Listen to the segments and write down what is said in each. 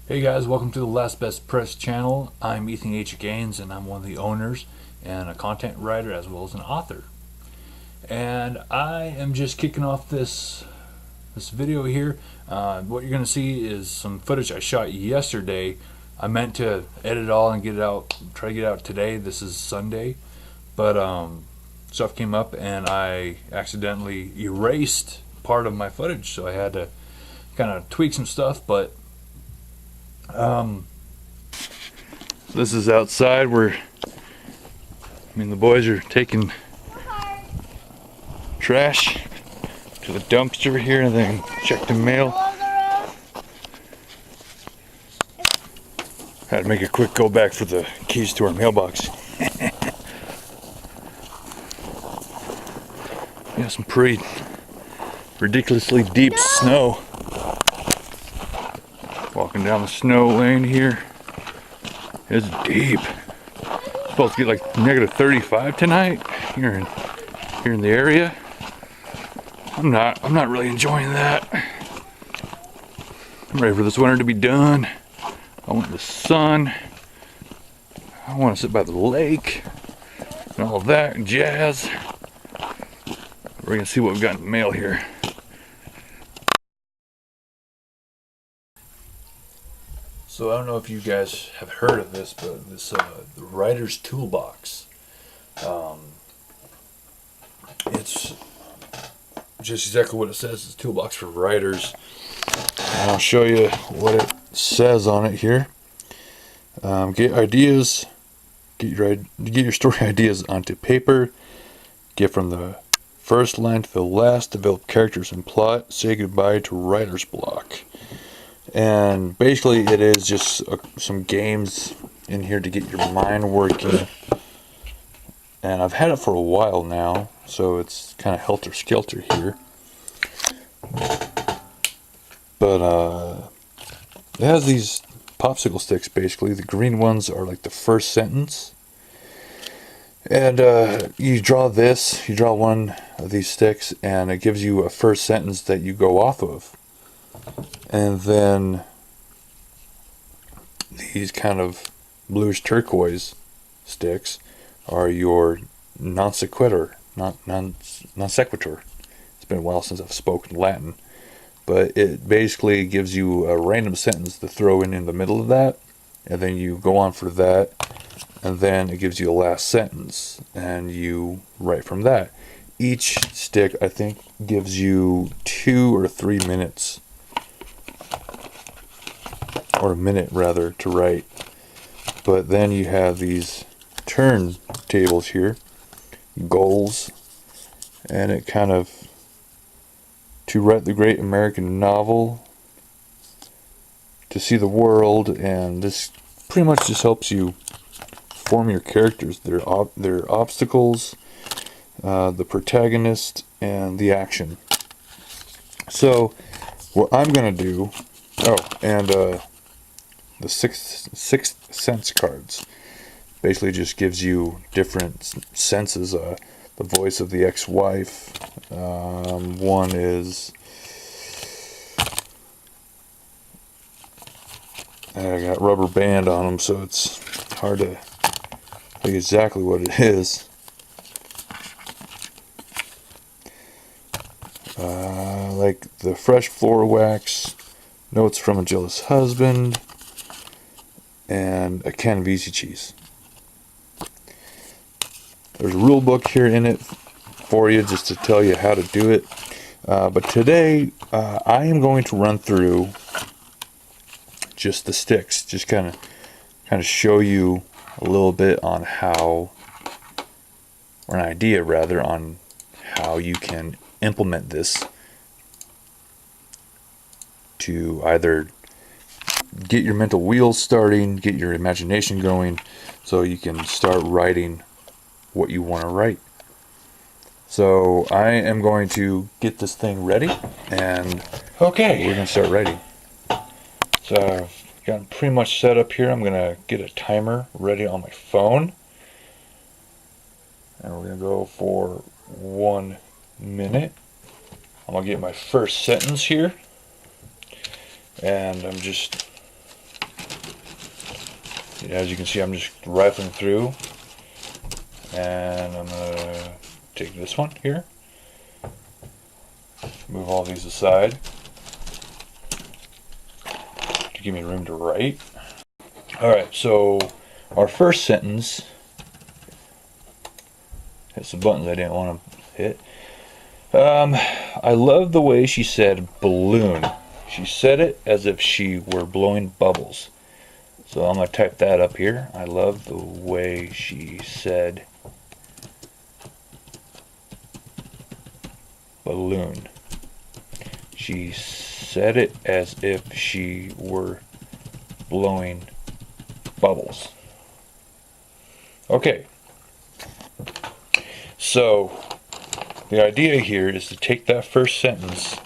Hey guys, welcome to the Last Best Press channel. I'm Ethan H. Gaines and I'm one of the owners and a content writer as well as an author. And I am just kicking off this video here. What you're going to see is some footage I shot yesterday. I meant to edit it all and get it out, try to get it out today. This is Sunday. But stuff came up and I accidentally erased part of my footage, so I had to kind of tweak some stuff. But this is outside where the boys are taking trash to the dumpster here and then check the mail. Had to make a quick go back for the keys to our mailbox. Yeah, some pretty ridiculously deep snow. Walking down the snow lane here. It's deep. It's supposed to get like -35 tonight here in the area. I'm not really enjoying that. I'm ready for this winter to be done. I want the sun. I want to sit by the lake and all that jazz. We're gonna see what we've got in the mail here. So I don't know if you guys have heard of this, but this the Writer's Toolbox. It's just exactly what it says. It's a toolbox for writers. And I'll show you what it says on it here. Get ideas, get your story ideas onto paper. Get from the first line to the last. Develop characters and plot. Say goodbye to writer's block. And basically it is just some games in here to get your mind working. And I've had it for a while now, so it's kind of helter-skelter here. But it has these popsicle sticks basically. The green ones are like the first sentence. And you draw one of these sticks and it gives you a first sentence that you go off of. And then these kind of bluish turquoise sticks are your non sequitur. It's been a while since I've spoken Latin, but it basically gives you a random sentence to throw in the middle of that, and then you go on for that, and then it gives you a last sentence, and you write from that. Each stick, I think, gives you 2 or 3 minutes. Or a minute rather to write. But then you have these turn tables here, goals, and it kind of to write the great American novel, to see the world, and this pretty much just helps you form your characters, their obstacles, the protagonist, and the action. So what I'm gonna do, the sixth sense cards basically just gives you different senses. The voice of the ex-wife. One is I got rubber band on them, so it's hard to think exactly what it is. Like the fresh floor wax, notes from a jealous husband, and a can of Easy Cheese. There's a rule book here in it for you just to tell you how to do it. But today I am going to run through just the sticks, just kind of show you a little bit on how, or an idea rather, on how you can implement this to either get your mental wheels starting, get your imagination going, so you can start writing what you want to write. So I am going to get this thing ready, and okay, we're going to start writing. So I've got it pretty much set up here. I'm going to get a timer ready on my phone, and we're going to go for 1 minute. I'm going to get my first sentence here, and I'm just As you can see, I'm just rifling through, and I'm gonna take this one here, move all these aside to give me room to write. Alright, so our first sentence, hit some buttons I didn't want to hit. I love the way she said balloon. She said it as if she were blowing bubbles. So I'm going to type that up here. I love the way she said balloon. She said it as if she were blowing bubbles. Okay. So the idea here is to take that first sentence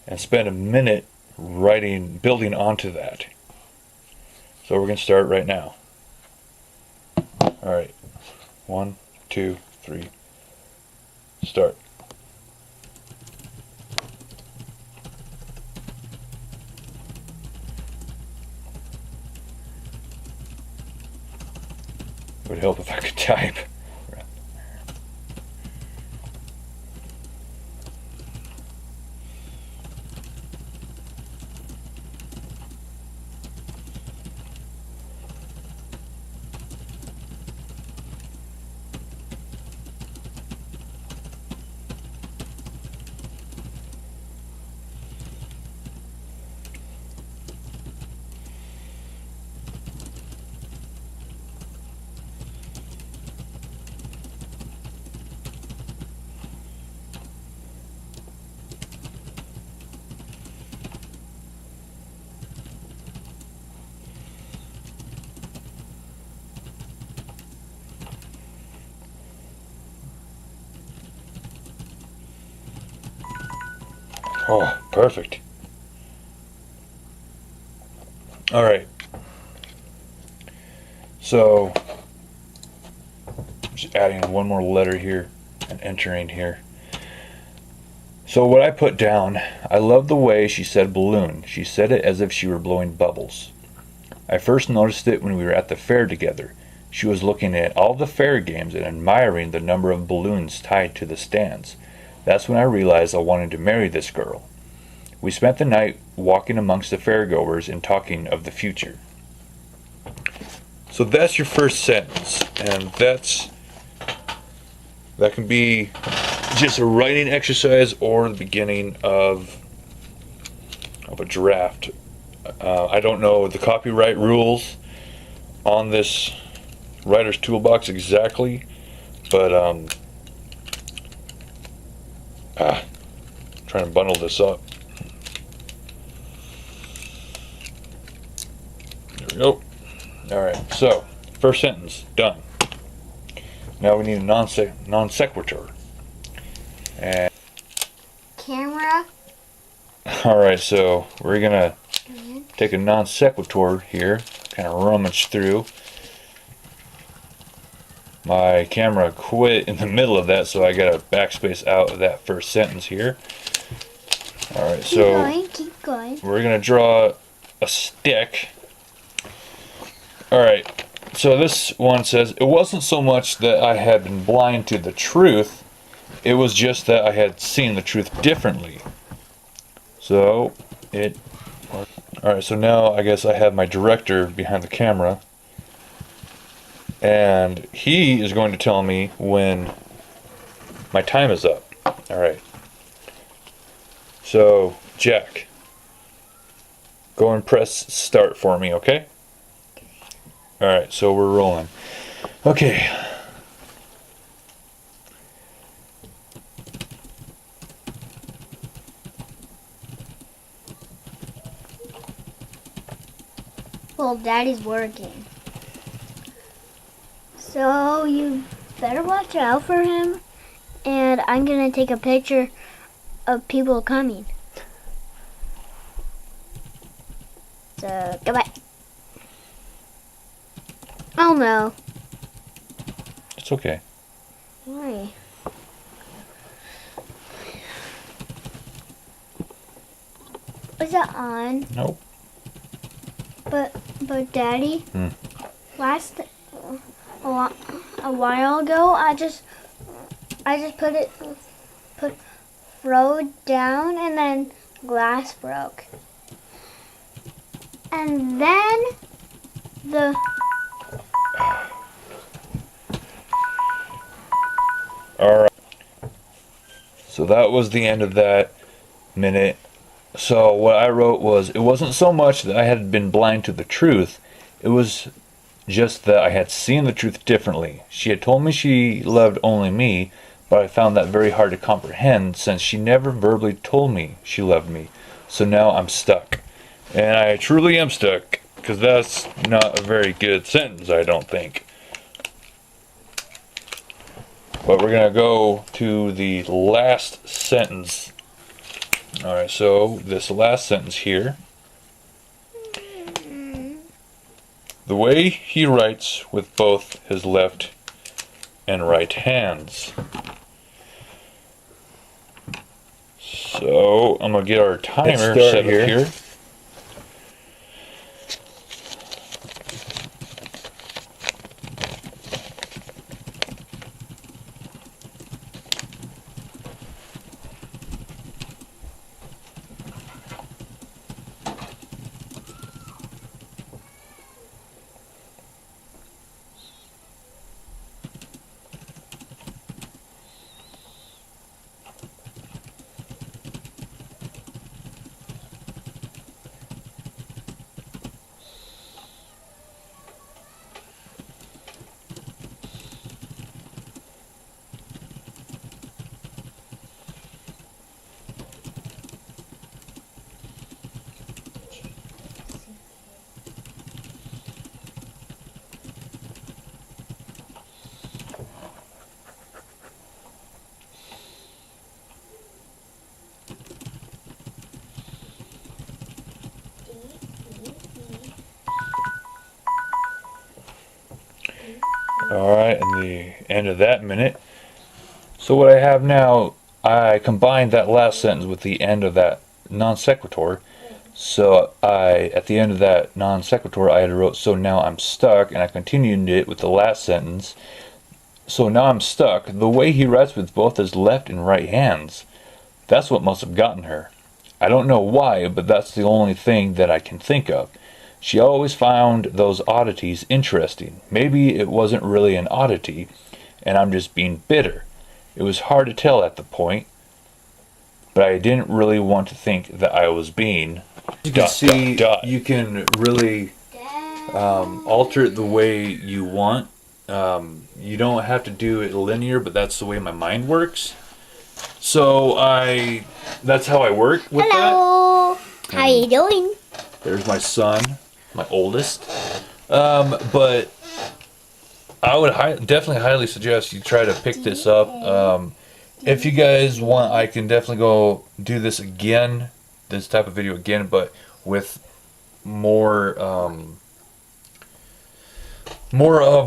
and spend a minute building onto that. So we're going to start right now. Alright. 1, 2, 3. Start. It would help if I could type. Oh, perfect. Alright. So, just adding one more letter here and entering here. So what I put down, I love the way she said balloon. She said it as if she were blowing bubbles. I first noticed it when we were at the fair together. She was looking at all the fair games and admiring the number of balloons tied to the stands. That's when I realized I wanted to marry this girl. We spent the night walking amongst the fairgoers and talking of the future. So that's your first sentence, and that can be just a writing exercise or the beginning of a draft. I don't know the copyright rules on this writer's toolbox exactly, but trying to bundle this up. There we go. Alright, so first sentence done. Now we need a non sequitur. And camera. alright, so we're gonna take a non sequitur here, kind of rummage through. My camera quit in the middle of that, so I got to backspace out of that first sentence here. Alright, so keep going. we're going to draw a stick. Alright, so this one says, it wasn't so much that I had been blind to the truth, it was just that I had seen the truth differently. So, alright, so now I guess I have my director behind the camera. And he is going to tell me when my time is up. Alright. So, Jack, go and press start for me, okay? Alright, so we're rolling. Okay. Well, Daddy's working. So you better watch out for him. And I'm going to take a picture of people coming. So, goodbye. Oh no. It's okay. Why? Is that on? Nope. But Daddy, Hmm. a while ago, I just rode down and then glass broke. And then the Alright. So that was the end of that minute. So what I wrote was, it wasn't so much that I had been blind to the truth, it was just that I had seen the truth differently. She had told me she loved only me, but I found that very hard to comprehend since she never verbally told me she loved me. So now I'm stuck. And I truly am stuck, because that's not a very good sentence, I don't think. But we're going to go to the last sentence. Alright, so this last sentence here. The way he writes with both his left and right hands. So I'm going to get our timer set up here. Alright, and the end of that minute. So what I have now, I combined that last sentence with the end of that non sequitur. So at the end of that non sequitur, I had wrote, so now I'm stuck, and I continued it with the last sentence. So now I'm stuck. The way he writes with both his left and right hands. That's what must have gotten her. I don't know why, but that's the only thing that I can think of. She always found those oddities interesting. Maybe it wasn't really an oddity, and I'm just being bitter. It was hard to tell at the point, but I didn't really want to think that I was being. You can see, you can really alter it the way you want. You don't have to do it linear, but that's the way my mind works. So that's how I work with that. Hello, how you doing? There's my son, my oldest. But I would definitely highly suggest you try to pick this up. If you guys want, I can definitely go do this again, this type of video again, but with more of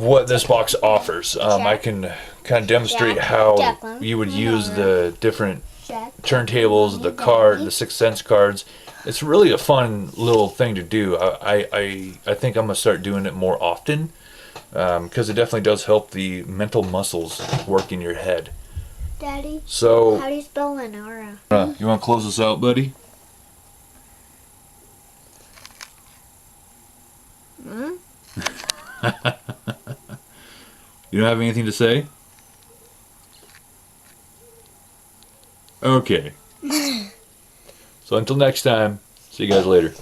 what this box offers. I can kind of demonstrate how you would use the different turntables, the 6 Sense cards. It's really a fun little thing to do. I think I'm gonna start doing it more often because it definitely does help the mental muscles work in your head. Daddy, so how do you spell Lenora? You want to close this out, buddy? Huh? You don't have anything to say? Okay. So until next time, see you guys later.